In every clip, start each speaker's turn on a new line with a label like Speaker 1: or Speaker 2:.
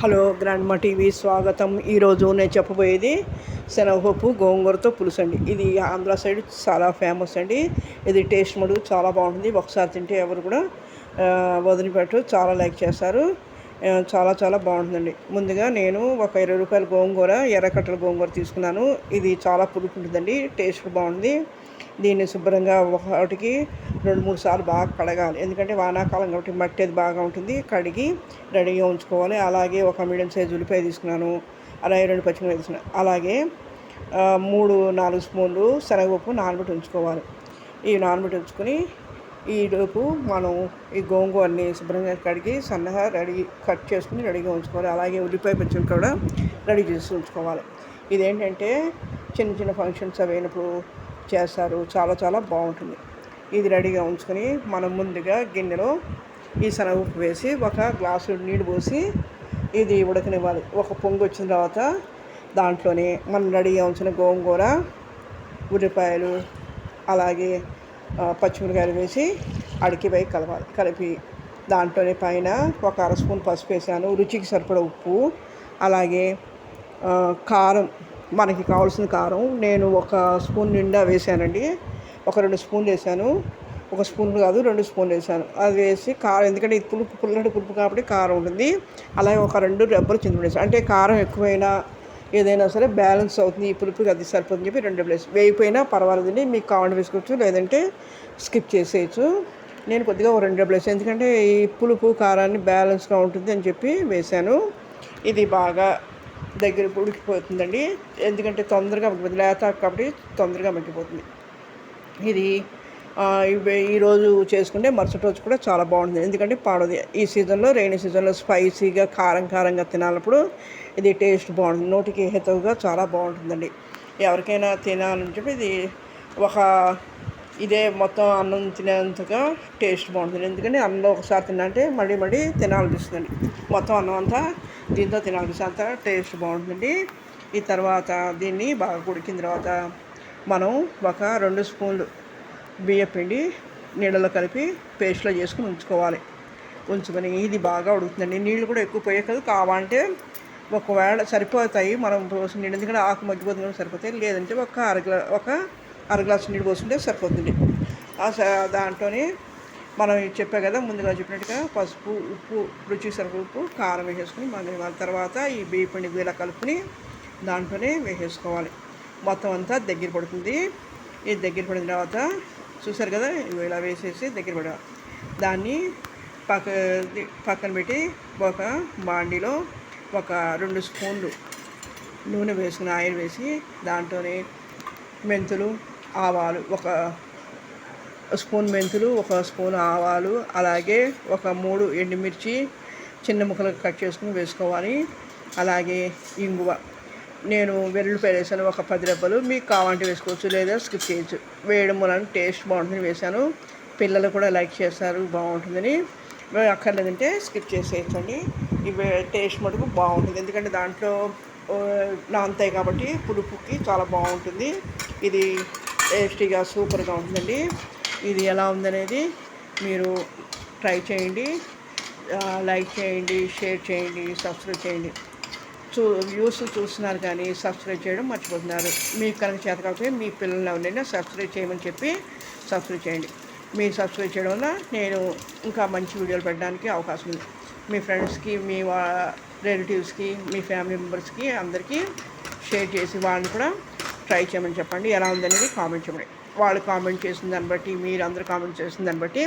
Speaker 1: Hello grandma TV స్వాగతం. ఈరోజు నేను చెప్పబోయేది శనగపప్పు గోంగూరతో పులుసు అండి. ఇది ఆంధ్ర సైడ్ చాలా ఫేమస్ అండి. ఇది టేస్ట్ మటుకు చాలా బాగుంటుంది. ఒకసారి తింటే ఎవరు కూడా వదిలిపెట్టు చాలా లైక్ చేస్తారు. చాలా చాలా బాగుంటుందండి. ముందుగా నేను ఒక 20 రూపాయల గోంగూర, ఎర్రకట్టల గోంగూర తీసుకున్నాను. ఇది చాలా పులుపు ఉంటుందండి, టేస్ట్ బాగుంది. దీన్ని శుభ్రంగా ఒకటికి 2-3 సార్లు బాగా కడగాలి. ఎందుకంటే వానాకాలం కాబట్టి మట్టి అది బాగా ఉంటుంది. కడిగి రెడీగా ఉంచుకోవాలి. అలాగే ఒక మీడియం సైజు ఉల్లిపాయ తీసుకున్నాను. అలాగే 2 పచ్చిమిరపకాయలు తీసుకున్నాను. అలాగే 3-4 స్పూన్లు శనగపప్పు నానబెట్టి ఉంచుకోవాలి. ఈ నానబెట్టి ఉంచుకొని ఈలోపు మనం ఈ గోంగూరని శుభ్రంగా కడిగి సన్నగా కట్ చేసుకుని రెడీగా ఉంచుకోవాలి. అలాగే ఉల్లిపాయ పచ్చిమిరపకాయ కూడా రెడీ చేసి ఉంచుకోవాలి. ఇదేంటంటే చిన్న చిన్న ఫంక్షన్స్ అయినప్పుడు చేస్తారు. చాలా చాలా బాగుంటుంది. ఇది రెడీగా ఉంచుకొని మనం ముందుగా గిన్నెలో ఈ శనగపప్పు వేసి ఒక గ్లాసు నీళ్ళు పోసి ఇది ఉడకనివ్వాలి. ఒక పొంగు వచ్చిన తర్వాత దాంట్లోనే మనం రెడీగా ఉంచిన గోంగూర, ఉల్లిపాయలు అలాగే పచ్చిమిరకాయలు వేసి అడికిపై కలపాలి. కలిపి దాంట్లోనే పైన ఒక 1/2 స్పూన్ పసుపు వేసాను. రుచికి సరిపడా ఉప్పు, అలాగే కారం, మనకి కావాల్సిన కారం నేను 1 స్పూన్ నిండా వేసానండి. ఒక 2 స్పూన్లు వేసాను. 1 స్పూన్ కాదు 2 స్పూన్లు వేసాను. అది వేసి కారం, ఎందుకంటే ఇది పుల్లటి పులుపు కాబట్టి కారం ఉంటుంది. అలాగే ఒక 2 రెబ్బలు చింతపండు వేసాను. అంటే కారం ఎక్కువైనా ఏదైనా సరే బ్యాలెన్స్ అవుతుంది. ఈ పులుపుకి అది సరిపోతుందని చెప్పి 2 రెబ్బలు వేసి, వేయిపోయినా పర్వాలేదండి, మీకు కావాలంటే వేసుకోవచ్చు, లేదంటే స్కిప్ చేసేయచ్చు. నేను కొద్దిగా ఒక 2 రెబ్బలు వేసాను, ఎందుకంటే ఈ పులుపు కారాన్ని బ్యాలెన్స్గా ఉంటుంది అని చెప్పి వేసాను. ఇది బాగా దగ్గర ఉడికిపోతుందండి. ఎందుకంటే తొందరగా మగ్గిపోతుంది, లేత కాబట్టి తొందరగా మగ్గిపోతుంది. ఇది ఈరోజు చేసుకుంటే మరుసటి రోజు కూడా చాలా బాగుంటుంది. ఎందుకంటే పాడదు. ఈ సీజన్లో, రైనీ సీజన్లో స్పైసీగా కారంగా తినాలప్పుడు ఇది టేస్ట్ బాగుంటుంది. నోటికి హెతువుగా చాలా బాగుంటుందండి. ఎవరికైనా తినాలని చెప్పి ఇది ఇదే మొత్తం అన్నం తినేంతగా టేస్ట్ బాగుంటుంది. ఎందుకంటే అన్నంలో ఒకసారి తిన్నంటే మళ్ళీ తినాలనిపిస్తుందండి. మొత్తం అన్నం అంతా దీంతో తినాలనిపిస్తుంది, అంత టేస్ట్ బాగుంటుందండి. ఈ తర్వాత దీన్ని బాగా ఉడికిన తర్వాత మనం ఒక 2 స్పూన్లు బియ్యం పిండి నీళ్ళలో కలిపి పేస్ట్లో చేసుకుని ఉంచుకొని ఇది బాగా ఉడుకుతుందండి. నీళ్ళు కూడా ఎక్కువ పోయే కావాలంటే ఒకవేళ సరిపోతాయి మనం పోసిన నీళ్ళు, ఎందుకంటే ఆకు మగ్గిపోతుంది కూడా సరిపోతాయి. లేదంటే ఒక అర గ్లాసు నీళ్ళు పోసుకుంటే సరిపోతుంది. దాంట్లోనే మనం చెప్పా కదా ముందుగా చెప్పినట్టుగా పసుపు, ఉప్పు, రుచికి సరిపడా ఉప్పు, కారం వేసేసుకుని మన తర్వాత ఈ బియ్య పిండి ఇలా కలుపుకొని దాంట్లోనే వేసేసుకోవాలి. మొత్తం అంతా దగ్గర పడుతుంది. ఇది దగ్గర పడిన తర్వాత చూసారు కదా, ఇలా వేసేసి దగ్గర పడాలి. దాన్ని పక్కన పెట్టి ఒక బాండీలో ఒక 2 స్పూన్లు నూనె వేసుకుని ఆయిల్ వేసి దాంట్లోనే మెంతులు, ఆవాలు, 1 స్పూన్ మెంతులు, 1 స్పూన్ ఆవాలు, అలాగే ఒక 3 ఎండుమిర్చి చిన్న ముక్కలు కట్ చేసుకుని వేసుకోవాలి. అలాగే ఇంగువ, నేను వెల్లుల్లిపాయలు వేసాను, ఒక 10 రెబ్బలు. మీకు కావాలంటే వేసుకోవచ్చు, లేదా స్కిప్ చేయొచ్చు. వేయడం వలన టేస్ట్ బాగుంటుందని వేసాను. పిల్లలు కూడా లైక్ చేస్తారు బాగుంటుందని. అక్కర్లేదంటే స్కిప్ చేసేయచ్చండి. ఇవి టేస్ట్ మటుకు బాగుంటుంది, ఎందుకంటే దాంట్లో నానతాయి కాబట్టి పులుపుకి చాలా బాగుంటుంది. ఇది టేస్టీగా సూపర్గా ఉంటుందండి. ఇది ఎలా ఉందనేది మీరు ట్రై చేయండి, లైక్ చేయండి, షేర్ చేయండి, సబ్స్క్రైబ్ చేయండి. వ్యూస్ చూస్తున్నారు కానీ సబ్స్క్రైబ్ చేయడం మర్చిపోతున్నారు. మీకు కనుక చేత కాకపోతే మీ పిల్లల్ని ఎవరైనా సబ్స్క్రైబ్ చేయమని చెప్పి సబ్స్క్రైబ్ చేయండి. మీరు సబ్స్క్రైబ్ చేయడం వల్ల నేను ఇంకా మంచి వీడియోలు పెట్టడానికి అవకాశం ఉంది. మీ ఫ్రెండ్స్కి, మీ రిలేటివ్స్కి, మీ ఫ్యామిలీ మెంబర్స్కి అందరికీ షేర్ చేసి వాళ్ళని కూడా ట్రై చేయమని చెప్పండి. ఎలా ఉందనేది కామెంట్ చేయండి. వాళ్ళు కామెంట్ చేసిన దాన్ని బట్టి, మీరు అందరూ కామెంట్ చేసిన దాన్ని బట్టి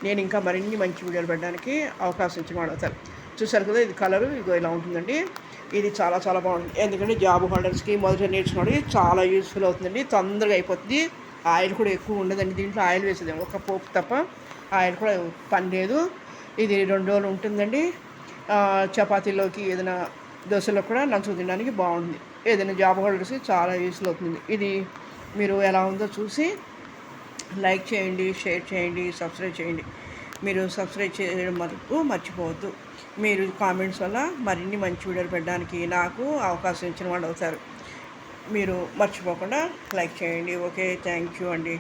Speaker 1: నేను ఇంకా మరిన్ని మంచి వీడియోలు పెట్టడానికి అవకాశం ఇచ్చి వాడతారు. చూసారు కదా, ఇది కలరు ఇదిగో ఇలా ఉంటుందండి. ఇది చాలా చాలా బాగుంటుంది. ఎందుకంటే జాబ్ హోల్డర్స్కి, మొదట నేర్చుకోవడానికి చాలా యూస్ఫుల్ అవుతుందండి. తొందరగా అయిపోతుంది. ఆయిల్ కూడా ఎక్కువ ఉండదండి. దీంట్లో ఆయిల్ వేసేది ఒక పోపు తప్ప ఆయిల్ కూడా పని లేదు. ఇది 2 రోజులు ఉంటుందండి. చపాతీలోకి, ఏదైనా దోశలో కూడా నంచుకు తినడానికి బాగుంటుంది. ఏదైనా జాబ్ హోల్డర్స్కి చాలా యూస్ఫుల్ అవుతుంది. ఇది మీరు ఎలా ఉందో చూసి లైక్ చేయండి, షేర్ చేయండి, సబ్స్క్రైబ్ చేయండి. మీరు సబ్స్క్రైబ్ చేయడం వరకు మర్చిపోవద్దు. మీరు కామెంట్స్ వల్ల మరిన్ని మంచి వీడియోలు పెట్టడానికి నాకు అవకాశం ఇచ్చిన వాళ్ళు అవుతారు. మీరు మర్చిపోకుండా లైక్ చేయండి. ఓకే, థ్యాంక్ యూ అండి.